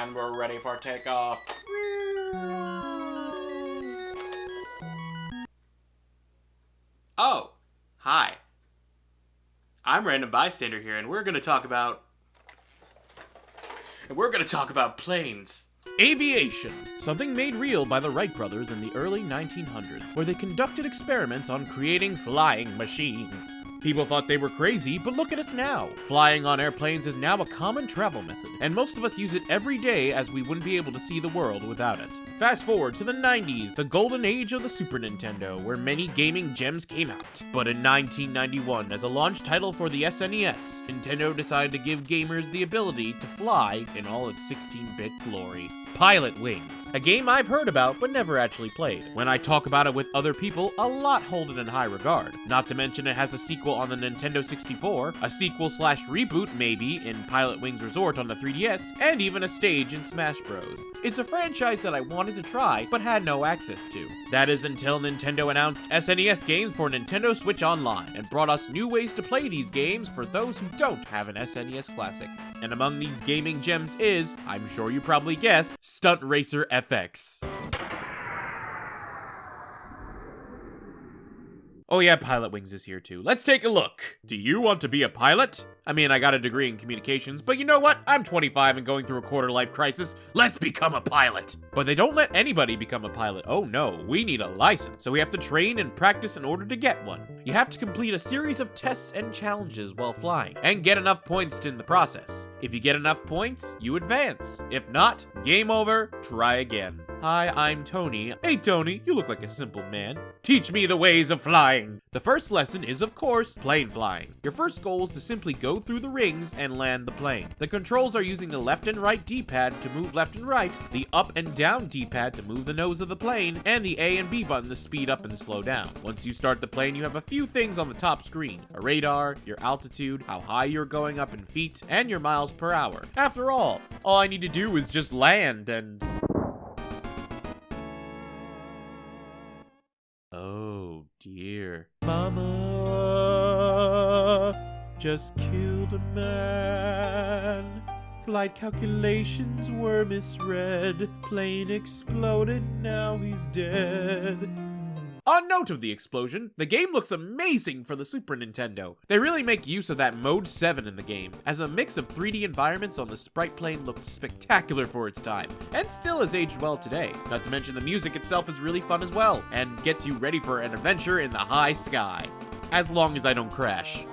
And we're ready for takeoff. Oh, hi. I'm Random Bystander here, and we're gonna talk about planes. Aviation, something made real by the Wright brothers in the early 1900s, where they conducted experiments on creating flying machines. People thought they were crazy, but look at us now. Flying on airplanes is now a common travel method, and most of us use it every day as we wouldn't be able to see the world without it. Fast forward to the 90s, the golden age of the Super Nintendo, where many gaming gems came out. But in 1991, as a launch title for the SNES, Nintendo decided to give gamers the ability to fly in all its 16-bit glory. Pilotwings, a game I've heard about but never actually played. When I talk about it with other people, a lot hold it in high regard. Not to mention it has a sequel on the Nintendo 64, a sequel/reboot maybe in Pilotwings Resort on the 3DS, and even a stage in Smash Bros. It's a franchise that I wanted to try but had no access to. That is until Nintendo announced SNES games for Nintendo Switch Online and brought us new ways to play these games for those who don't have an SNES Classic. And among these gaming gems is, I'm sure you probably guessed, Stunt Racer FX. Oh yeah, Pilotwings is here too. Let's take a look. Do you want to be a pilot? I mean, I got a degree in communications, but you know what? I'm 25 and going through a quarter-life crisis. Let's become a pilot. But they don't let anybody become a pilot. Oh no, we need a license, so we have to train and practice in order to get one. You have to complete a series of tests and challenges while flying, and get enough points in the process. If you get enough points, you advance. If not, game over, try again. Hi, I'm Tony. Hey Tony, you look like a simple man. Teach me the ways of flying. The first lesson is, of course, plane flying. Your first goal is to simply go through the rings and land the plane. The controls are using the left and right D-pad to move left and right, the up and down D-pad to move the nose of the plane, and the A and B button to speed up and slow down. Once you start the plane, you have a few things on the top screen: a radar, your altitude, how high you're going up in feet, and your miles per hour. After all I need to do is just land and... Oh dear. Mama just killed a man. Flight calculations were misread. Plane exploded, now he's dead. On note of the explosion, the game looks amazing for the Super Nintendo. They really make use of that Mode 7 in the game, as a mix of 3D environments on the sprite plane looked spectacular for its time, and still has aged well today. Not to mention the music itself is really fun as well, and gets you ready for an adventure in the high sky. As long as I don't crash.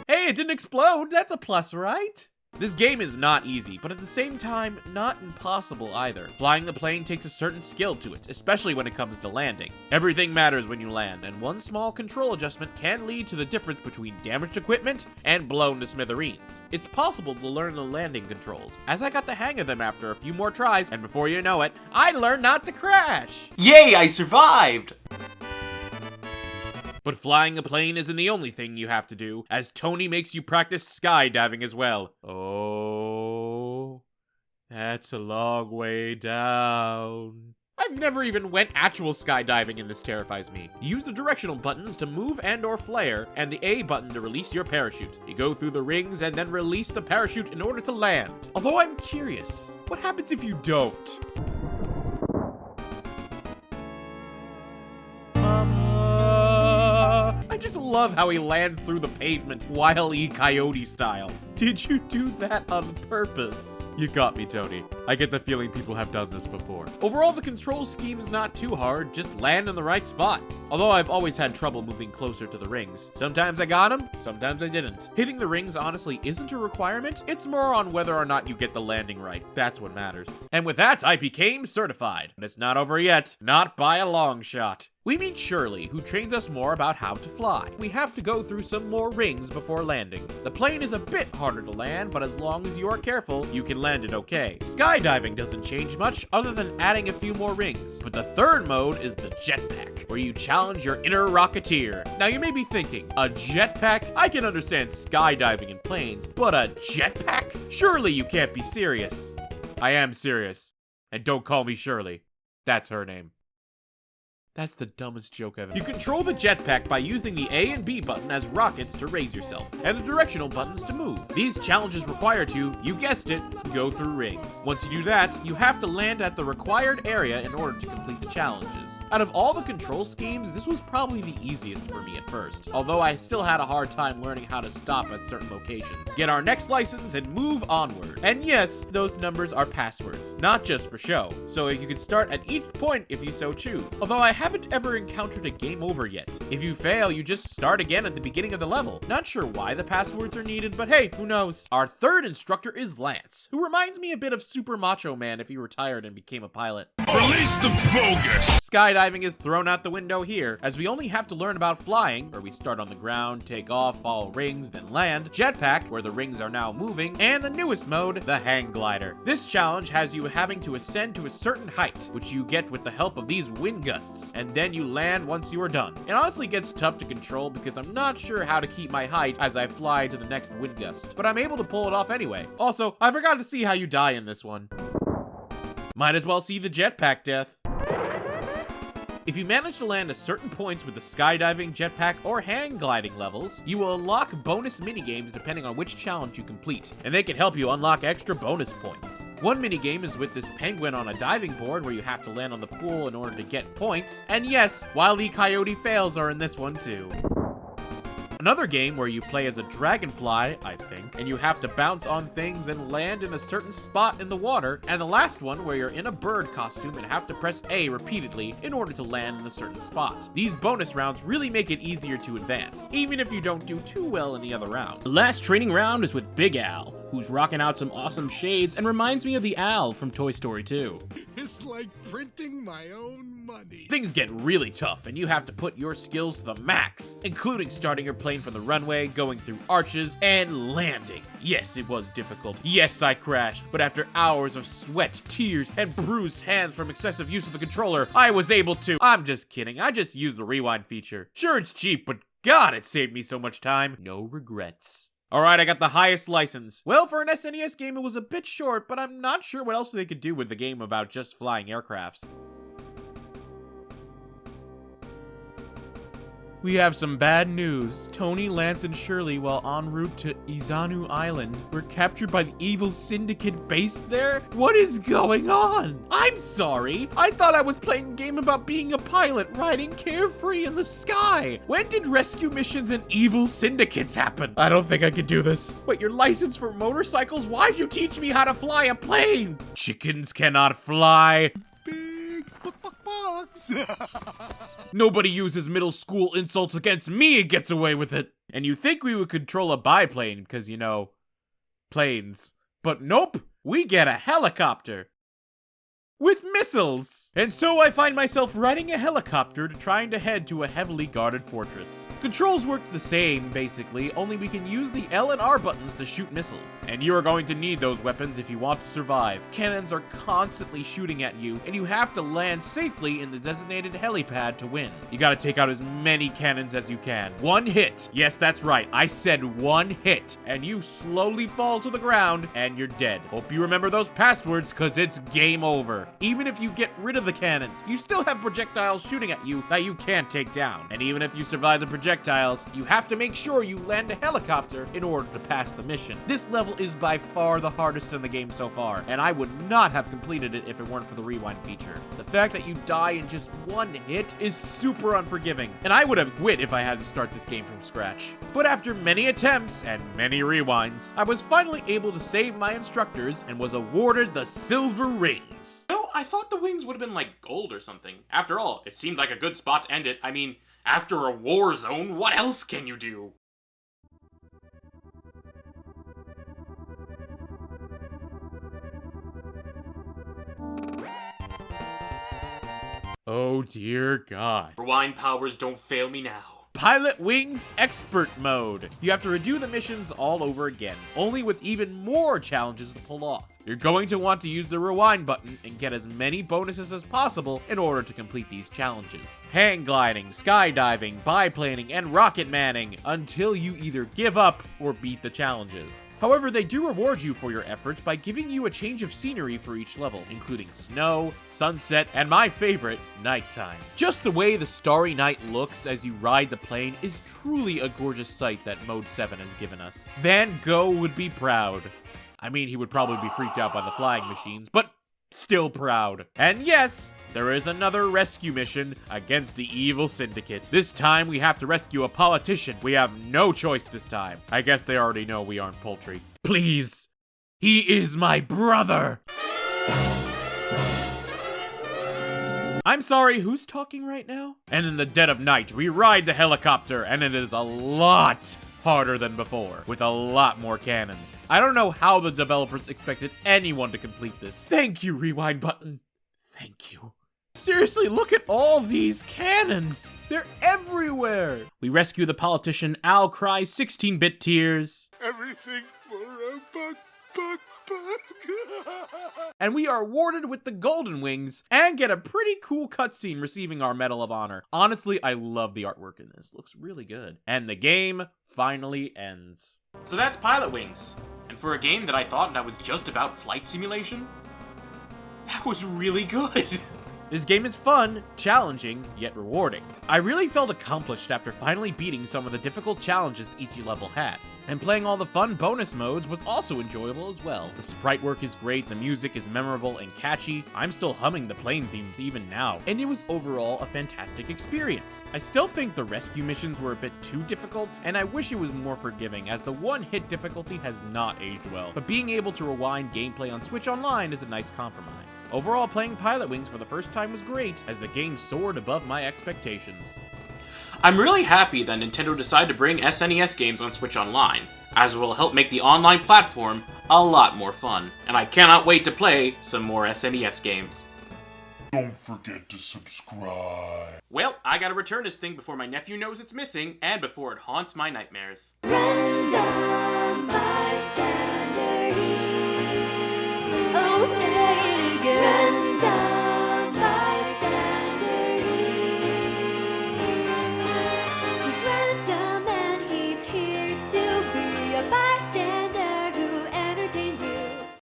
Hey, it didn't explode! That's a plus, right? This game is not easy, but at the same time, not impossible either. Flying the plane takes a certain skill to it, especially when it comes to landing. Everything matters when you land, and one small control adjustment can lead to the difference between damaged equipment and blown to smithereens. It's possible to learn the landing controls, as I got the hang of them after a few more tries, and before you know it, I learned not to crash! Yay, I survived! But flying a plane isn't the only thing you have to do, as Tony makes you practice skydiving as well. Oh, that's a long way down. I've never even went actual skydiving and this terrifies me. Use the directional buttons to move and or flare, and the A button to release your parachute. You go through the rings and then release the parachute in order to land. Although I'm curious, what happens if you don't? I just love how he lands through the pavement, Wile E. Coyote style. Did you do that on purpose? You got me, Tony. I get the feeling people have done this before. Overall, the control scheme's not too hard, just land in the right spot. Although I've always had trouble moving closer to the rings. Sometimes I got them, sometimes I didn't. Hitting the rings honestly isn't a requirement, it's more on whether or not you get the landing right. That's what matters. And with that, I became certified. But it's not over yet, not by a long shot. We meet Shirley, who trains us more about how to fly. We have to go through some more rings before landing. The plane is a bit harder to land, but as long as you are careful, you can land it okay. Skydiving doesn't change much other than adding a few more rings. But the third mode is the jetpack, where you challenge your inner rocketeer. Now you may be thinking, a jetpack? I can understand skydiving in planes, but a jetpack? Surely you can't be serious. I am serious. And don't call me Shirley. That's her name. That's the dumbest joke ever. You control the jetpack by using the A and B button as rockets to raise yourself, and the directional buttons to move. These challenges require you guessed it, go through rings. Once you do that, you have to land at the required area in order to complete the challenges. Out of all the control schemes, this was probably the easiest for me at first, although I still had a hard time learning how to stop at certain locations, get our next license, and move onward. And yes, those numbers are passwords, not just for show, so you can start at each point if you so choose. Although I haven't ever encountered a game over yet. If you fail, you just start again at the beginning of the level. Not sure why the passwords are needed, but hey, who knows? Our third instructor is Lance, who reminds me a bit of Super Macho Man if he retired and became a pilot. Release the bogus! Skydiving is thrown out the window here, as we only have to learn about flying, where we start on the ground, take off, follow rings, then land, jetpack, where the rings are now moving, and the newest mode, the hang glider. This challenge has you having to ascend to a certain height, which you get with the help of these wind gusts, and then you land once you are done. It honestly gets tough to control because I'm not sure how to keep my height as I fly to the next wind gust, but I'm able to pull it off anyway. Also, I forgot to see how you die in this one. Might as well see the jetpack death. If you manage to land at certain points with the skydiving, jetpack, or hang gliding levels, you will unlock bonus minigames depending on which challenge you complete, and they can help you unlock extra bonus points. One minigame is with this penguin on a diving board where you have to land on the pool in order to get points, and yes, Wile E. Coyote fails are in this one too. Another game where you play as a dragonfly, I think, and you have to bounce on things and land in a certain spot in the water, and the last one where you're in a bird costume and have to press A repeatedly in order to land in a certain spot. These bonus rounds really make it easier to advance, even if you don't do too well in the other round. The last training round is with Big Al, who's rocking out some awesome shades and reminds me of the Al from Toy Story 2. It's like printing my own money. Things get really tough, and you have to put your skills to the max, including starting your plane from the runway, going through arches, and landing. Yes, it was difficult. Yes, I crashed, but after hours of sweat, tears, and bruised hands from excessive use of the controller, I was able to— I'm just kidding, I just used the rewind feature. Sure, it's cheap, but God, it saved me so much time. No regrets. Alright, I got the highest license. Well, for an SNES game, it was a bit short, but I'm not sure what else they could do with the game about just flying aircrafts. We have some bad news. Tony, Lance, and Shirley, while en route to Izanu Island, were captured by the evil syndicate based there? What is going on? I'm sorry. I thought I was playing a game about being a pilot, riding carefree in the sky. When did rescue missions and evil syndicates happen? I don't think I could do this. Wait, your license for motorcycles? Why'd you teach me how to fly a plane? Chickens cannot fly. Nobody uses middle school insults against me and gets away with it. And you think we would control a biplane because, you know, planes. But nope, we get a helicopter. With missiles! And so I find myself riding a helicopter trying to head to a heavily guarded fortress. Controls work the same, basically, only we can use the L and R buttons to shoot missiles. And you are going to need those weapons if you want to survive. Cannons are constantly shooting at you, and you have to land safely in the designated helipad to win. You gotta take out as many cannons as you can. One hit. Yes, that's right, I said one hit. And you slowly fall to the ground, and you're dead. Hope you remember those passwords, cause it's game over. Even if you get rid of the cannons, you still have projectiles shooting at you that you can't take down. And even if you survive the projectiles, you have to make sure you land a helicopter in order to pass the mission. This level is by far the hardest in the game so far, and I would not have completed it if it weren't for the rewind feature. The fact that you die in just one hit is super unforgiving, and I would have quit if I had to start this game from scratch. But after many attempts and many rewinds, I was finally able to save my instructors and was awarded the silver rings. No, I thought the wings would have been like gold or something. After all, it seemed like a good spot to end it. I mean, after a war zone, what else can you do? Oh dear God. Rewind powers don't fail me now. Pilotwings Expert Mode. You have to redo the missions all over again, only with even more challenges to pull off. You're going to want to use the rewind button and get as many bonuses as possible in order to complete these challenges. Hang gliding, skydiving, biplaning, and rocket manning until you either give up or beat the challenges. However, they do reward you for your efforts by giving you a change of scenery for each level, including snow, sunset, and my favorite, nighttime. Just the way the starry night looks as you ride the plane is truly a gorgeous sight that Mode 7 has given us. Van Gogh would be proud. I mean, he would probably be freaked out by the flying machines, but still proud. And yes, there is another rescue mission against the evil syndicate. This time we have to rescue a politician. We have no choice this time. I guess they already know we aren't poultry. Please, he is my brother. I'm sorry, who's talking right now? And in the dead of night, we ride the helicopter, and it is a lot harder than before, with a lot more cannons. I don't know how the developers expected anyone to complete this. Thank you, rewind button. Thank you. Seriously, look at all these cannons! They're everywhere! We rescue the politician, Al cries 16-bit tears. Everything for a buck, buck, buck. And we are awarded with the Golden Wings and get a pretty cool cutscene receiving our Medal of Honor. Honestly, I love the artwork in this. Looks really good. And the game finally ends. So that's Pilotwings. And for a game that I thought that was just about flight simulation, that was really good. This game is fun, challenging, yet rewarding. I really felt accomplished after finally beating some of the difficult challenges each level had. And playing all the fun bonus modes was also enjoyable as well. The sprite work is great, the music is memorable and catchy. I'm still humming the plane themes even now, and it was overall a fantastic experience. I still think the rescue missions were a bit too difficult, and I wish it was more forgiving as the one-hit difficulty has not aged well. But being able to rewind gameplay on Switch Online is a nice compromise. Overall, playing Pilotwings for the first time was great, as the game soared above my expectations. I'm really happy that Nintendo decided to bring SNES games on Switch Online, as it will help make the online platform a lot more fun, and I cannot wait to play some more SNES games. Don't forget to subscribe. Well, I gotta return this thing before my nephew knows it's missing, and before it haunts my nightmares. Random.